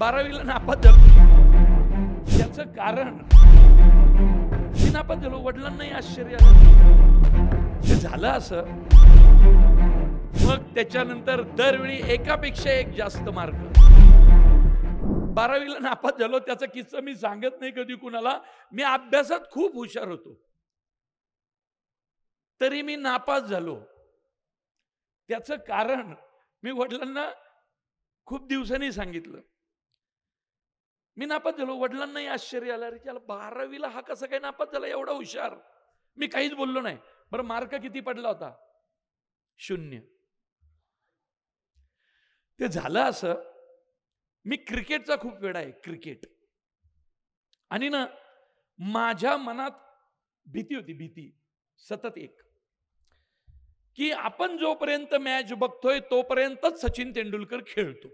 12वीला नापास झालो. त्याचं कारण मी नापास झालो. वडिलांनाही आश्चर्य आलं. ते झालं असं. मग त्याच्यानंतर दरवेळी एकापेक्षा एक जास्त मार्क. 12वीला नापास झालो त्याचा किस्सा मी सांगत नाही कधी कुणाला. मी अभ्यासात खूप हुशार होतो, तरी मी नापास झालो. त्याचं कारण मी वडिलांना खूप दिवसांनी सांगितलं. मी नापास झालो. वडिलांनाही आश्चर्य आलं, अरे त्याला 12वीला हा कसा काय नापास झाला, एवढा हुशार. मी काहीच बोललो नाही. बरं मार्क किती पडला होता? 0. ते झालं असं, मी क्रिकेटचा खूप वेडा आहे, क्रिकेट. आणि ना माझ्या मनात भीती होती, भीती सतत एक, की आपण जोपर्यंत मॅच बघतोय तोपर्यंतच सचिन तेंडुलकर खेळतो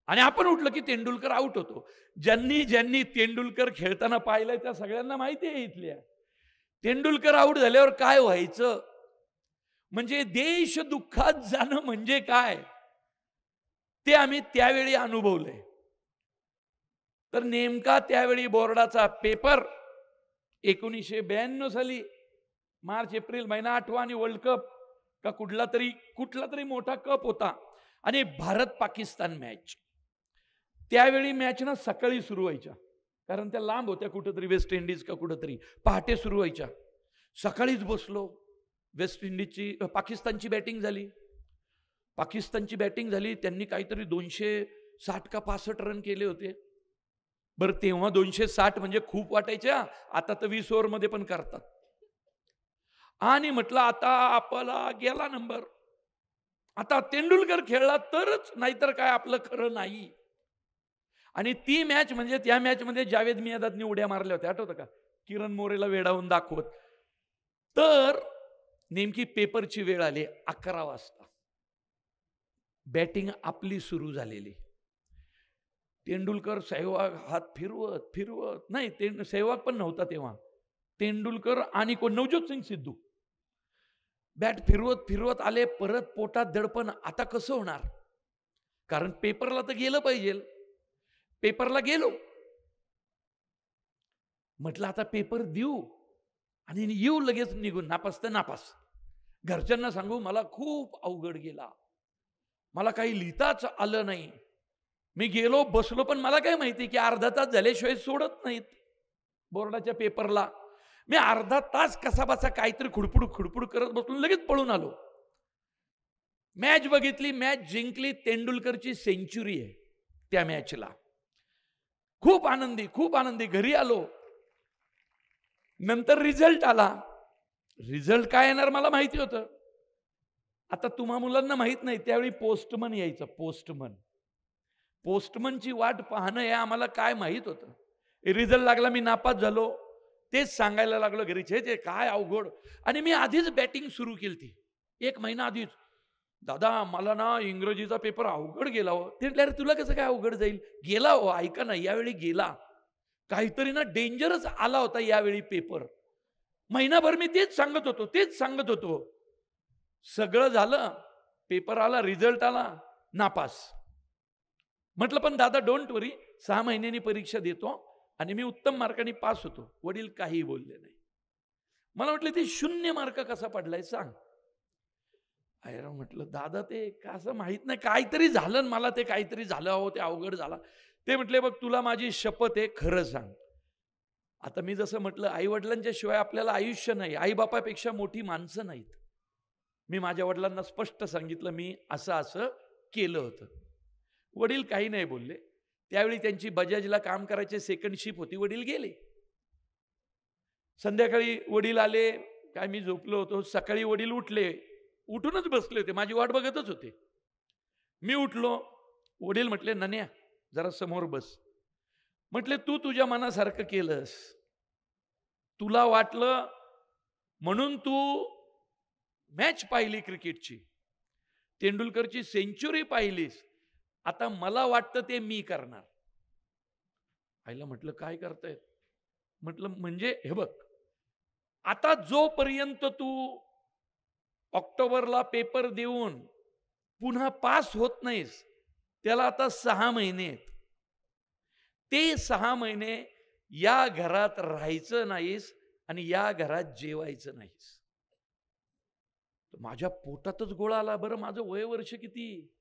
आणि आपण उठलं की तेंडुलकर आउट होतो. ज्यांनी ज्यांनी तेंडुलकर खेळताना पाहिलंय त्या सगळ्यांना माहिती आहे इथल्या. तेंडुलकर आउट झाल्यावर काय व्हायचं, म्हणजे देश दुःखात जाणं म्हणजे काय ते आम्ही त्यावेळी अनुभवलंय. तर नेमका त्यावेळी बोर्डाचा पेपर 1992 साली मार्च एप्रिल महिना 8वा आणि वर्ल्ड कप का कुठला तरी मोठा कप होता आणि भारत पाकिस्तान मॅच. त्यावेळी मॅच ना सकाळी सुरू व्हायच्या, कारण त्या लांब होत्या, कुठंतरी वेस्ट इंडिज का कुठंतरी पहाटे सुरू व्हायच्या. सकाळीच बसलो. वेस्ट इंडिजची पाकिस्तानची बॅटिंग झाली. त्यांनी काहीतरी 260 का 65 रन केले होते. बरं तेव्हा 260 म्हणजे खूप वाटायच्या, आता तर 20 ओव्हरमध्ये पण करतात. आणि म्हटलं आता आपला गेला नंबर, आता तेंडुलकर खेळला तरच, नाहीतर काय आपलं खरं नाही. आणि ती मॅच म्हणजे त्या मॅच मध्ये जावेद मियादादने उड्या मारल्या होत्या, आठवतं का, किरण मोरेला वेडावून दाखवत. तर नेमकी पेपरची वेळ आली 11 वाजता. बॅटिंग आपली सुरू झालेली. तेंडुलकर सेहवाग हात फिरवत नाही, सेहवाग पण नव्हता तेव्हा, तेंडुलकर आणि कोण, नवज्योत सिंग सिद्धू बॅट फिरवत आले. परत पोटात दडपण, आता कसं होणार, कारण पेपरला तर गेलं पाहिजे. पेपरला गेलो, म्हटलं आता पेपर देऊ आणि येऊ लगेच निघून. नापास तर नापास. घरच्यांना सांगू मला खूप अवघड गेला, मला काही लिहिताच आलं नाही. मी गेलो बसलो, पण मला काय माहिती की अर्धा तास झाल्याशिवाय सोडत नाहीत बोर्डाच्या पेपरला. मी अर्धा तास कसा बसा काहीतरी खुडपुड करत बसलो, लगेच पळून आलो. मॅच बघितली, मॅच जिंकली. तेंडुलकरची सेंचुरी आहे त्या मॅचला. खूप आनंदी घरी आलो. नंतर रिझल्ट आला. रिझल्ट काय येणार मला माहिती होतं. आता तुम्हा मुलांना माहित नाही, त्यावेळी पोस्टमन यायचं. पोस्टमनची वाट पाहणं हे आम्हाला काय माहित होतं. रिझल्ट लागला, मी नापास झालो, तेच सांगायला लागलो घरी, छे काय अवघड. आणि मी आधीच बॅटिंग सुरू केली 1 महिना आधीच. दादा मला ना इंग्रजीचा पेपर अवघड गेला हो. ते म्हटलं तुला कसं काय अवघड जाईल, गेला हो, ऐका ना यावेळी गेला, काहीतरी ना डेंजरच आला होता यावेळी पेपर. महिनाभर मी तेच सांगत होतो. सगळं झालं, पेपर आला, रिझल्ट आला, नापास. म्हटलं पण दादा डोंट वरी, 6 महिन्यांनी परीक्षा देतो आणि मी उत्तम मार्कांनी पास होतो. वडील काही बोलले नाही. मला म्हटलं ते 0 मार्क कसा पडलाय सांग. आयराव म्हटलं दादा ते कसं माहित नाही, काहीतरी झालं मला, ते काहीतरी झालं हो, ते अवघड झाला. ते म्हटले बघ तुला माझी शपथ आहे, खरं सांग. आता मी जसं म्हटलं, आई वडिलांच्या शिवाय आपल्याला आयुष्य नाही, आई बापापेक्षा मोठी माणसं नाहीत. मी माझ्या वडिलांना स्पष्ट सांगितलं मी असं केलं होतं. वडील काही नाही बोलले. त्यावेळी त्यांची बजाजला काम करायचे सेकंड शिप होती. वडील गेले. संध्याकाळी वडील आले, काय मी झोपलो होतो. सकाळी वडील उठले, उठूनच बसले होते, माझी वाट बघतच होते. मी उठलो. वडील म्हटले नन्या जरा समोर बस. म्हटले तू तुझ्या मनासारखं केलंस, तुला वाटलं म्हणून तू मॅच पाहिली क्रिकेटची, तेंडुलकरची सेंचुरी पाहिलीस, आता मला वाटतं ते मी करणार. आईला म्हटलं काय करतायत. म्हटलं म्हणजे हे बघ, आता जोपर्यंत तू ऑक्टोबरला पेपर देऊन पुन्हा पास होत नाहीस, त्याला आता 6 महिने आहेत. ते 6 महिने या घरात राहायचं नाहीस आणि या घरात जेवायचं नाहीस. माझ्या पोटातच गोळा आला. बरं माझं वय वर्ष किती?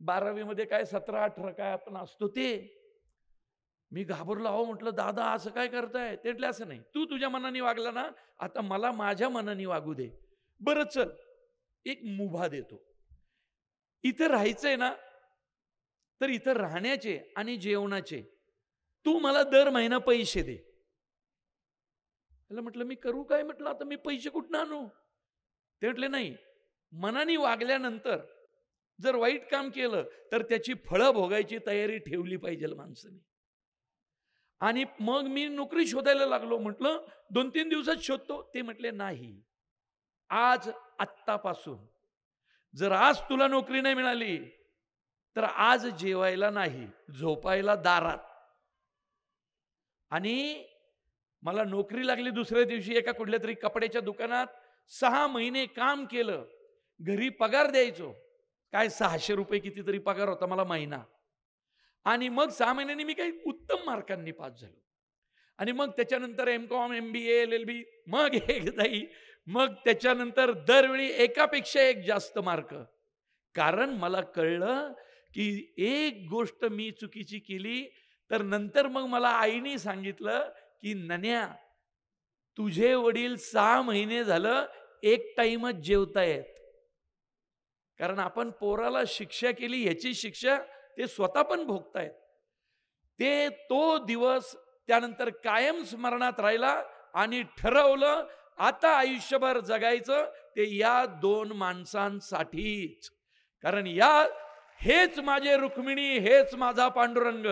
12वी मध्ये काय 17-18 काय आपण असतो ते. मी घाबरलो. अहो म्हटलं दादा असं काय करताय? ते म्हटलं असं नाही, तू तुझ्या मनाने वागला ना, आता मला माझ्या मनाने वागू दे. बरं चल एक मुभा देतो. इथं राहायचंय ना, तर इथं राहण्याचे आणि जेवणाचे तू मला दर महिना पैसे दे. त्याला म्हटलं मी करू काय? म्हटलं आता मी पैसे कुठून आणू? ते म्हटले नाही, मनाने वागल्यानंतर जर वाईट काम केलं तर त्याची फळं भोगायची तयारी ठेवली पाहिजे माणसाने. आणि मग मी नोकरी शोधायला लागलो. म्हटलं 2-3 दिवसात शोधतो. ते म्हटले नाही, आज आत्तापासून जर आज तुला नोकरी नाही मिळाली तर आज जेवायला नाही, झोपायला दारात. आणि मला नोकरी लागली दुसऱ्या दिवशी एका कुठल्या तरी कपड्याच्या दुकानात. 6 महिने काम केलं, घरी पगार द्यायचो. काय 600 रुपये कितीतरी पगार होता मला महिना. आणि मग 6 महिन्यांनी मी काही उत्तम मार्कांनी पास झालो. आणि मग त्याच्यानंतर MCOM, MBA, LLB, मग एकदाही, मग त्याच्यानंतर दरवेळी एकापेक्षा एक जास्त मार्क. कारण मला कळलं की एक गोष्ट मी चुकीची केली तर नंतर मग मला आईने सांगितलं की नन्या, तुझे वडील 6 महिने झालं एक टाइमच जेवतायत. कारण आपण पोराला शिक्षा केली, ह्याची शिक्षा ते स्वतः पण भोगतायत. ते तो दिवस त्यानंतर कायम स्मरणात राहिला आणि ठरवलं आता आयुष्यभर जगायचं ते या 2 माणसांसाठीच. कारण हेच माझे रुक्मिणी, हेच माझा पांडुरंग.